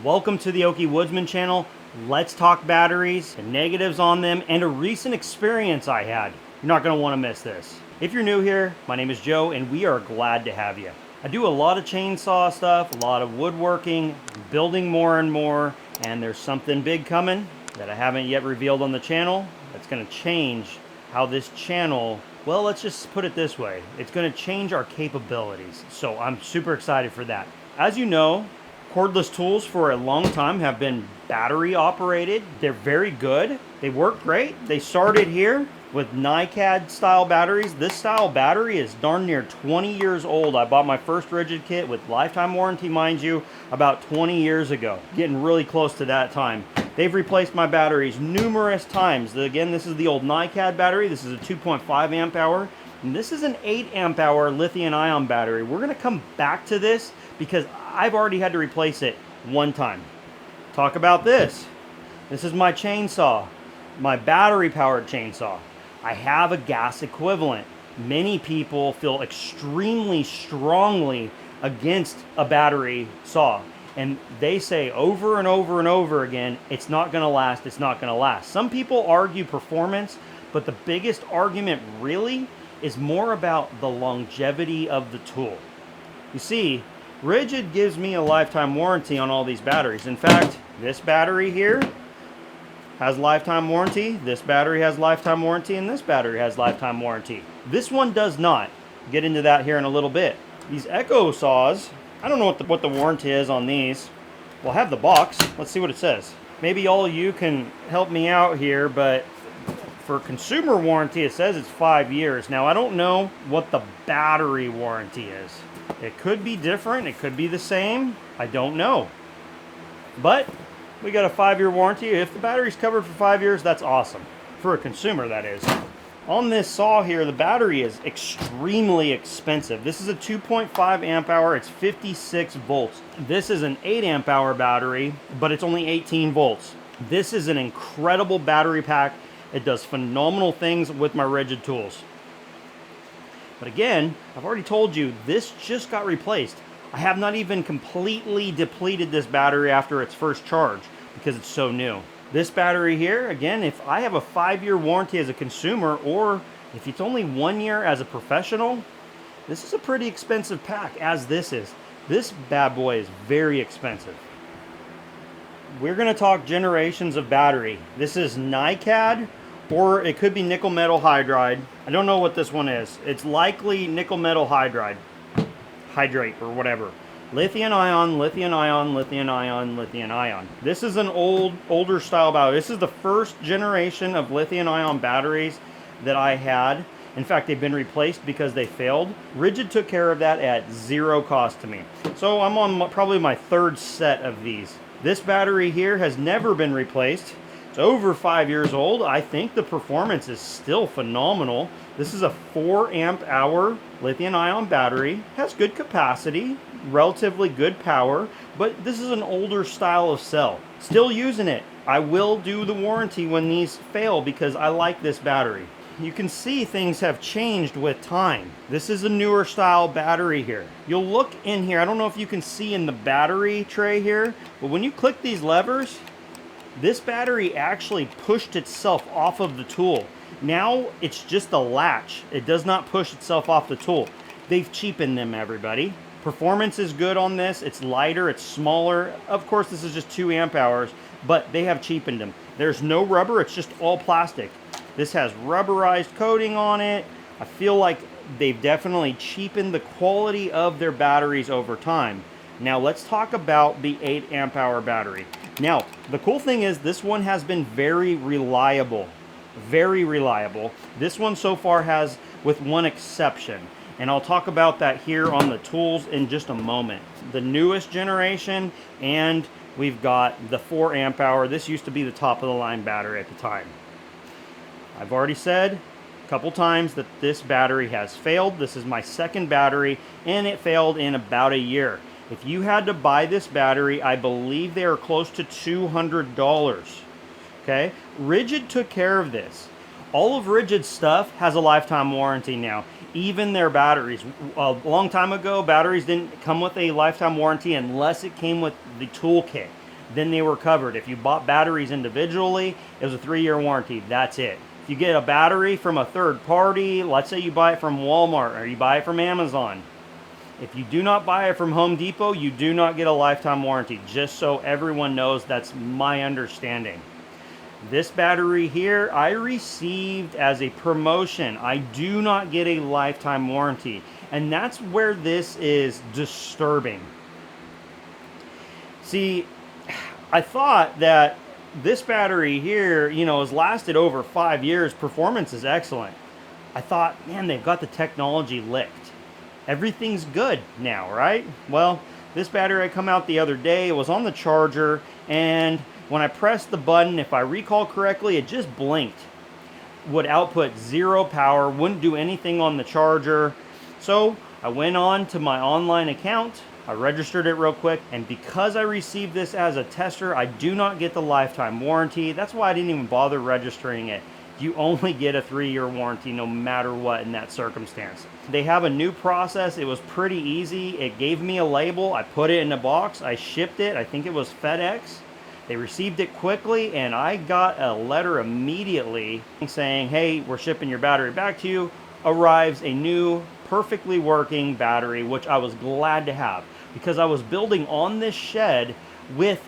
Welcome to the Okie Woodsman channel. Let's talk batteries, the negatives on them, and a recent experience I had. You're not going to want to miss this. If you're new here, my name is Joe, and we are glad to have you. I do a lot of chainsaw stuff, a lot of woodworking, building more and more, and there's something big coming that I haven't yet revealed on the channel that's going to change how this channel, well, let's just put it this way. It's going to change our capabilities. So I'm super excited for that. As you know, Cordless Tools for a long time have been battery operated. They're very good. They work great. They started here with NiCad style batteries. This style battery is darn near 20 years old. I bought my first rigid kit with lifetime warranty, mind you, about 20 years ago. Getting really close to that time. They've replaced my batteries numerous times. Again, this is the old NiCad battery. This is a 2.5 amp hour. And this is an 8 amp hour lithium ion battery. We're gonna come back to this because I've already had to replace it one time. Talk about this. This is my chainsaw, my battery powered chainsaw. I have a gas equivalent. Many people feel extremely strongly against a battery saw. And they say over and over and over again, it's not gonna last, it's not gonna last. Some people argue performance, but the biggest argument really is more about the longevity of the tool. You see, Rigid gives me a lifetime warranty on all these batteries. In fact, this battery here has lifetime warranty, this battery has lifetime warranty, and this battery has lifetime warranty. This one does not. Get into that here in a little bit. These Echo saws, I don't know what the warranty is on these. We'll have the box. Let's see what it says. Maybe all of you can help me out here, but for consumer warranty, it says it's 5 years. Now, I don't know what the battery warranty is. It could be different, it could be the same, I don't know. But we got a 5-year warranty. If the battery's covered for 5 years, that's awesome. For a consumer, that is. On this saw here, the battery is extremely expensive. This is a 2.5 amp hour, it's 56 volts. This is an 8 amp hour battery, but it's only 18 volts. This is an incredible battery pack. It does phenomenal things with my rigid tools. But again, I've already told you, this just got replaced. I have not even completely depleted this battery after its first charge because it's so new. This battery here, again, if I have a 5-year warranty as a consumer, or if it's only 1 year as a professional, this is a pretty expensive pack, as this is. This bad boy is very expensive. We're gonna talk generations of battery. This is NiCad, or it could be nickel metal hydride. I don't know what this one is. It's likely nickel metal hydride, hydrate or whatever. Lithium ion, lithium ion, lithium ion, lithium ion. This is an older style battery. This is the first generation of lithium ion batteries that I had. In fact, they've been replaced because they failed. Rigid took care of that at zero cost to me. So I'm on probably my 3rd set of these. This battery here has never been replaced. It's over 5 years old. I think the performance is still phenomenal. This is a 4 amp hour lithium ion battery. Has good capacity, relatively good power, but this is an older style of cell. Still using it. I will do the warranty when these fail because I like this battery. You can see things have changed with time. This is a newer style battery here. You'll look in here, I don't know if you can see in the battery tray here, but when you click these levers, this battery actually pushed itself off of the tool. Now it's just a latch. It does not push itself off the tool. They've cheapened them, everybody. Performance is good on this. It's lighter, it's smaller. Of course, this is just 2 amp hours, but they have cheapened them. There's no rubber, it's just all plastic. This has rubberized coating on it. I feel like they've definitely cheapened the quality of their batteries over time. Now let's talk about the 8 amp hour battery. Now, the cool thing is this one has been very reliable. Very reliable. This one so far has, with one exception. And I'll talk about that here on the tools in just a moment. The newest generation, and we've got the 4 amp hour. This used to be the top of the line battery at the time. I've already said a couple times that this battery has failed. This is my 2nd battery, and it failed in about a year. If you had to buy this battery, I believe they are close to $200. Okay? Rigid took care of this. All of Rigid's stuff has a lifetime warranty now. Even their batteries. A long time ago, batteries didn't come with a lifetime warranty unless it came with the toolkit. Then they were covered. If you bought batteries individually, it was a 3-year warranty. That's it. If you get a battery from a third party, let's say you buy it from Walmart or you buy it from Amazon, if you do not buy it from Home Depot, you do not get a lifetime warranty. Just so everyone knows, that's my understanding. This battery here, I received as a promotion. I do not get a lifetime warranty. And that's where this is disturbing. See, I thought that this battery here, you know, has lasted over 5 years. Performance is excellent. I thought, man, they've got the technology licked. Everything's good now, right? Well, this battery I come out the other day, it was on the charger, and when I pressed the button, if I recall correctly, it just blinked. Would output 0 power, wouldn't do anything on the charger. So I went on to my online account, I registered it real quick, and because I received this as a tester, I do not get the lifetime warranty. That's why I didn't even bother registering it. You only get a 3-year warranty no matter what in that circumstance. They have a new process. It was pretty easy. It gave me a label. I put it in a box. I shipped it. I think it was FedEx. They received it quickly, and I got a letter immediately saying, hey, we're shipping your battery back to you. Arrives a new, perfectly working battery, which I was glad to have because I was building on this shed with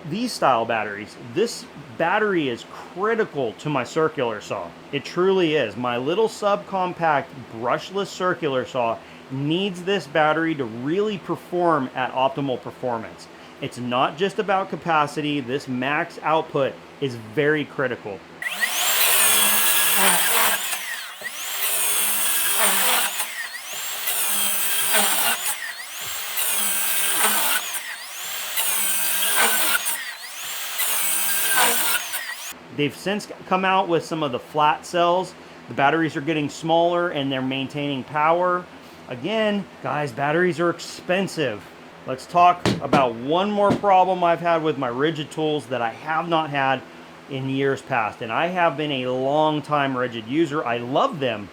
these style batteries. This battery is critical to my circular saw. It truly is. My little subcompact brushless circular saw needs this battery to really perform at optimal performance. It's not just about capacity. This max output is very critical. They've since come out with some of the flat cells. The batteries are getting smaller and they're maintaining power. Again, guys, batteries are expensive. Let's talk about one more problem I've had with my Rigid tools that I have not had in years past. And I have been a long time Rigid user. I love them,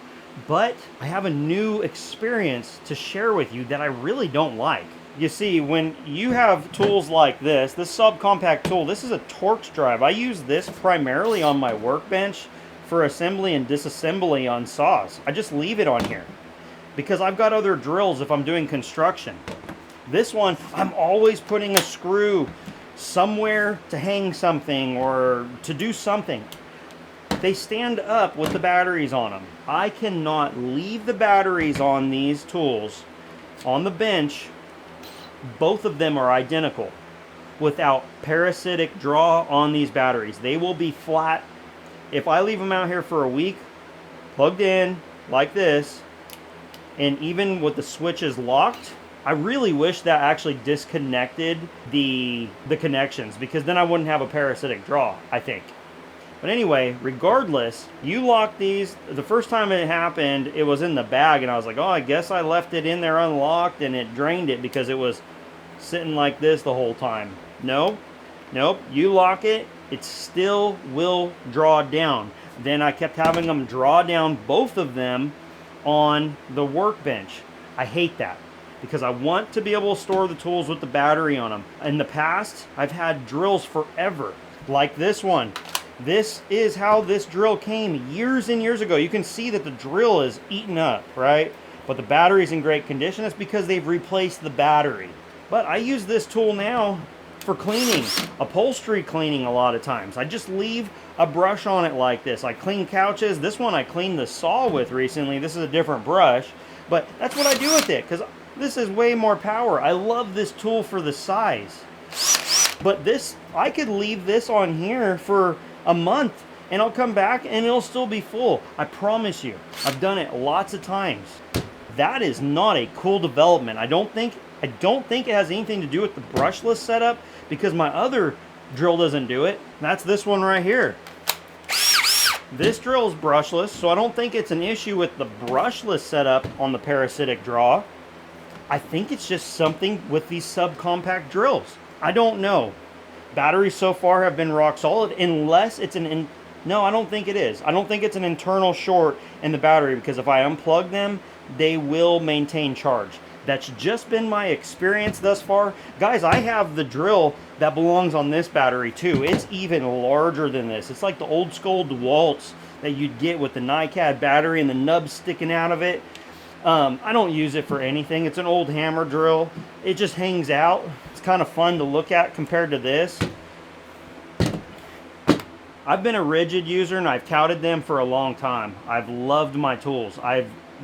but I have a new experience to share with you that I really don't like. You see, when you have tools like this subcompact tool, this is a Torx drive. I use this primarily on my workbench for assembly and disassembly on saws. I just leave it on here because I've got other drills if I'm doing construction. This one, I'm always putting a screw somewhere to hang something or to do something. They stand up with the batteries on them. I cannot leave the batteries on these tools on the bench. Both of them are identical without parasitic draw on these batteries. They will be flat. If I leave them out here for a week, plugged in like this, and even with the switches locked, I really wish that actually disconnected the connections, because then I wouldn't have a parasitic draw, I think. But anyway, regardless, you lock these. The first time it happened, it was in the bag, and I was like, oh, I guess I left it in there unlocked, and it drained it because it was sitting like this the whole time. Nope, you lock it, it still will draw down. Then I kept having them draw down, both of them, on the workbench. I hate that because I want to be able to store the tools with the battery on them. In the past, I've had drills forever, like this one. This is how this drill came years and years ago. You can see that the drill is eaten up, right? But the battery's in great condition. That's because they've replaced the battery. But I use this tool now for cleaning, upholstery cleaning a lot of times. I just leave a brush on it like this. I clean couches. This one I cleaned the saw with recently. This is a different brush, but that's what I do with it because this is way more power. I love this tool for the size. But this, I could leave this on here for a month and I'll come back and it'll still be full. I promise you. I've done it lots of times. That is not a cool development. I don't think it has anything to do with the brushless setup because my other drill doesn't do it. That's this one right here. This drill is brushless, so I don't think it's an issue with the brushless setup on the parasitic draw. I think it's just something with these subcompact drills. I don't know. Batteries so far have been rock solid unless it's an No, I don't think it is. I don't think it's an internal short in the battery, because if I unplug them, they will maintain charge. That's just been my experience thus far. Guys, I have the drill that belongs on this battery too. It's even larger than this. It's like the old school DeWalt's that you'd get with the NiCad battery and the nub sticking out of it. I don't use it for anything. It's an old hammer drill. It just hangs out. It's kind of fun to look at compared to this. I've been a rigid user and I've touted them for a long time. I've loved my tools.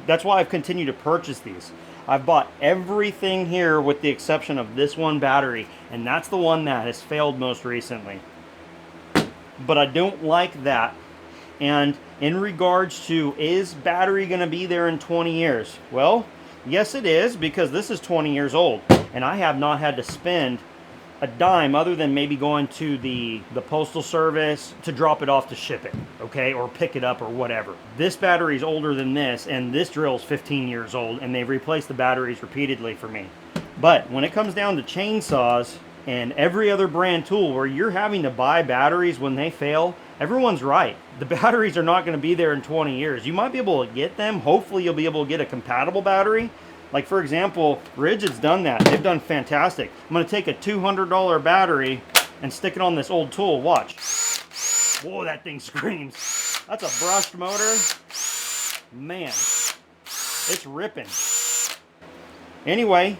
That's why I've continued to purchase these. I've bought everything here with the exception of this one battery, and that's the one that has failed most recently. But I don't like that. And in regards to, is battery going to be there in 20 years? Well, yes it is, because this is 20 years old and I have not had to spend a dime other than maybe going to the postal service to drop it off to ship it, okay, or pick it up or whatever. This battery is older than this, and this drill is 15 years old, and they've replaced the batteries repeatedly for me. But when it comes down to chainsaws and every other brand tool where you're having to buy batteries when they fail, everyone's right. The batteries are not going to be there in 20 years. You might be able to get them. Hopefully you'll be able to get a compatible battery. Like, for example, Rigid's done that. They've done fantastic. I'm going to take a $200 battery and stick it on this old tool. Watch. Whoa, that thing screams. That's a brushed motor. Man, it's ripping. Anyway,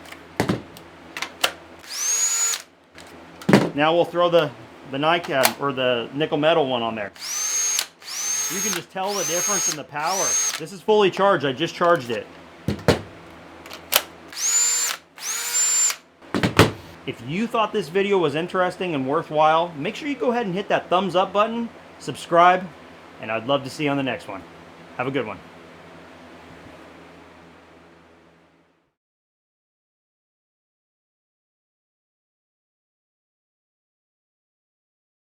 now we'll throw the NiCad or the nickel metal one on there. You can just tell the difference in the power. This is fully charged. I just charged it. If you thought this video was interesting and worthwhile, make sure you go ahead and hit that thumbs up button, subscribe, and I'd love to see you on the next one. Have a good one.